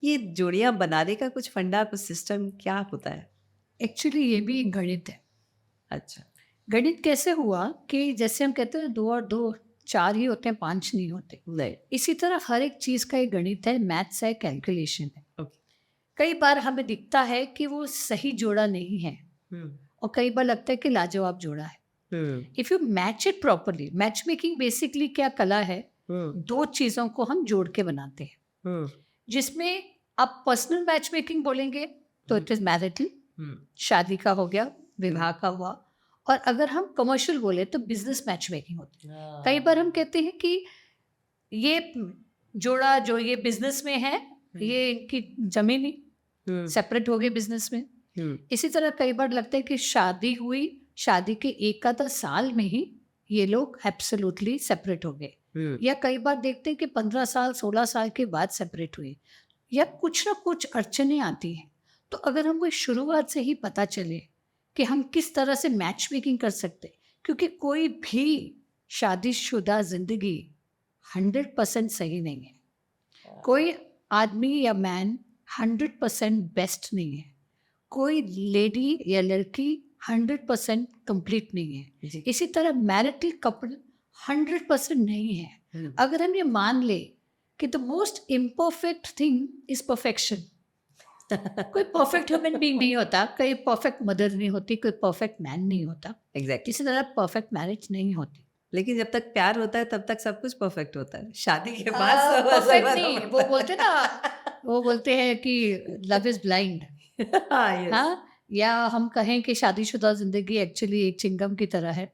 ये जोड़ियाँ बनाने का कुछ फंडा, कुछ सिस्टम क्या होता है? एक्चुअली ये भी एक गणित है। अच्छा। गणित कैसे हुआ कि जैसे हम कहते हैं 2 और 2 4 ही होते हैं, 5 नहीं होते। नहीं। इसी तरह हर एक चीज़ का एक गणित है, मैथ्स है, कैलकुलेशन है। ओके। कई बार हमें दिखता है कि वो सही जोड़ा नहीं है हुँ, और कई बार लगता है कि लाजवाब जोड़ा है। Hmm, if you match it properly, matchmaking basically क्या कला है, हुँ, 2 चीज़ों को हम जोड़ के बनाते हैं। हुँ, जिसमें आप पर्सनल मैच मेकिंग बोलेंगे तो हुँ, इट इज़ मैरिटल, हुँ, शादी का हो गया, हुँ। विवाह का हुआ। और अगर हम कमर्शियल बोले तो बिज़नेस मैच मेकिंग होती है। कई हाँ। बार हम कहते हैं कि ये जोड़ा जो ये बिज़नेस में है, हुँ, ये इनकी ज़मीन ही हुँ, सेपरेट हो गई बिज़नेस में। हुँ, इसी तरह कई बार लगता है कि शादी हुई, शादी के 1 आधा साल में ही ये लोग एब्सोल्यूटली सेपरेट हो गए। हुँ, या कई बार देखते हैं कि 15 साल, 16 साल के बाद सेपरेट हुए या कुछ ना कुछ अड़चनें आती हैं। तो अगर हमको शुरुआत से ही पता चले कि हम किस तरह से मैच मेकिंग कर सकते हैं, क्योंकि कोई भी शादीशुदा ज़िंदगी 100% सही नहीं है। कोई आदमी या मैन 100% बेस्ट नहीं है। कोई लेडी या लड़की 100% कंप्लीट नहीं है। जी। इसी तरह मैरिटल कपल 100% नहीं है। हुँ, अगर हम ये मान ले कि the most imperfect thing is perfection. कोई परफेक्ट ह्यूमन बीइंग नहीं होता, कोई परफेक्ट मदर नहीं होती, कोई परफेक्ट मैन नहीं होता, एग्ज़ैक्टली। इसी तरह परफेक्ट मैरिज नहीं होती। लेकिन जब तक प्यार होता है तब तक सब कुछ परफेक्ट होता है। शादी के बाद सब परफेक्ट असफल नहीं, वो होता बोलते ना, वो बोलते हैं कि लव इज ब्लाइंड। है। हाँ, यस। हाँ, या हम कहें कि शादीशुदा ज़िंदगी एक्चुअली एक चिंगम की तरह है।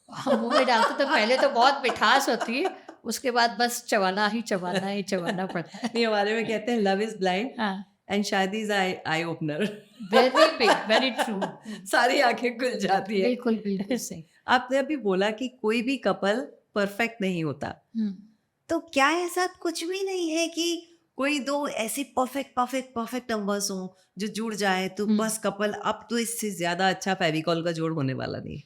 हम मुँह में डालते तो पहले तो बहुत मिठास होती है, उसके बाद बस चबाना ही चबाना पड़ता है। नहीं, हमारे में कहते हैं लव इज़ ब्लाइंड हाँ, एंड शादी is I eye opener. Very big, very true. सारी आँखें खुल जाती है। बिल्कुल, बिल्कुल सही। आपने अभी बोला कि कोई भी कपल परफेक्ट नहीं होता। हुँ। तो क्या ऐसा कुछ भी नहीं है कि कोई 2 ऐसे परफेक्ट नंबर्स हों जो जुड़ जाएँ तो हुँ। बस कपल अब तो इससे ज़्यादा अच्छा फेविकॉल का जोड़ होने वाला नहीं है?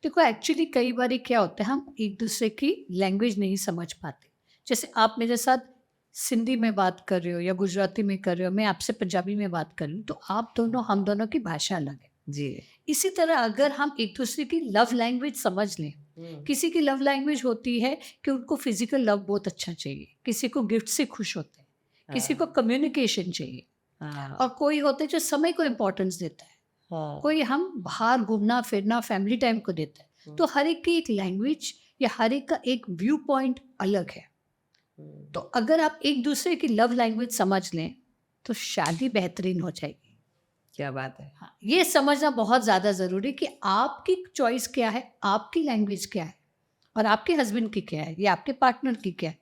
देखो एक्चुअली कई बारी क्या होता है, हम एक-दूसरे की लैंग्वेज नहीं समझ पाते। जैसे आप मेरे साथ सिंधी में बात कर रहे हो या गुजराती में कर रहे हो, मैं आपसे पंजाबी में बात कर रही हूँ, तो आप दोनों हम दोनों की भाषा अलग है। जी। इसी तरह अगर हम एक-दूसरे की लव लैंग्वेज समझ लें, हुँ। किसी की लव लैंग्वेज होती है कि उनको फिज़िकल लव बहुत अच्छा चाहिए, किसी को गिफ्ट से खुश होते हैं, किसी को हाँ, कम्युनिकेशन चाहिए हाँ, और कोई होते हैं जो समय को इम्पोर्टेंस देता है, हाँ। कोई हम बाहर घूमना-फिरना फैमिली टाइम को देता है। हुँ, तो हर एक की एक लैंग्वेज या हर एक का एक व्यू पॉइंट अलग है। तो हुँ। अगर आप एक-दूसरे की लव लैंग्वेज समझ लें, तो शादी बेहतरीन हो जाएगी। क्या बात है! हाँ, ये समझना बहुत ज़्यादा ज़रूरी कि आपकी चॉइस क्या है, आपकी लैंग्वेज क्या है और आपके हस्बैंड की क्या है या आपके पार्टनर की क्या है,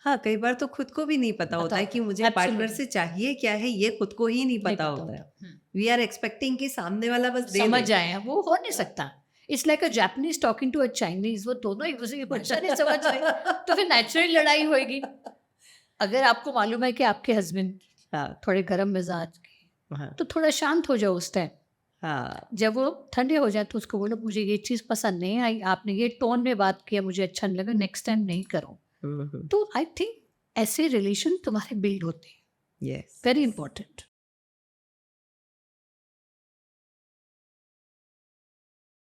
हाँ, कई बार तो खुद को भी नहीं पता पता होता है होता कि है। मुझे पार्टनर एब्सोल्युटली से चाहिए क्या है, ये खुद को ही नहीं नहीं पता पता होता है। होता। हुँ, वी आर एक्सपेक्टिंग कि सामने वाला बस दे दे। समझ आए हैं, वो हो नहीं सकता। It's like a Japanese talking to a Chinese, वो दोनों एक-दूसरे की भाषा नहीं समझ रहे, तो फिर नेचुरली लड़ाई होएगी। अगर आपको मालूम है कि आपके हस्बैंड हाँ, थोड़े गरम मिजाज के हैं, हाँ, तो थोड़ा शांत हो जाओ उस टाइम। हाँ। जब वो ठंडे हो जाए तो उसको बोलो मुझे ये चीज़ पसंद नहीं आई, आपने ये टोन में बात किया मुझे अच्छा नहीं लगा, नेक्स्ट टाइम नहीं करो। हुँ, हुँ। तो आई थिंक ऐसे रिलेशन तुम्हारे बिल्ड होते हैं। Yes, very yes. इंपॉर्टेंट।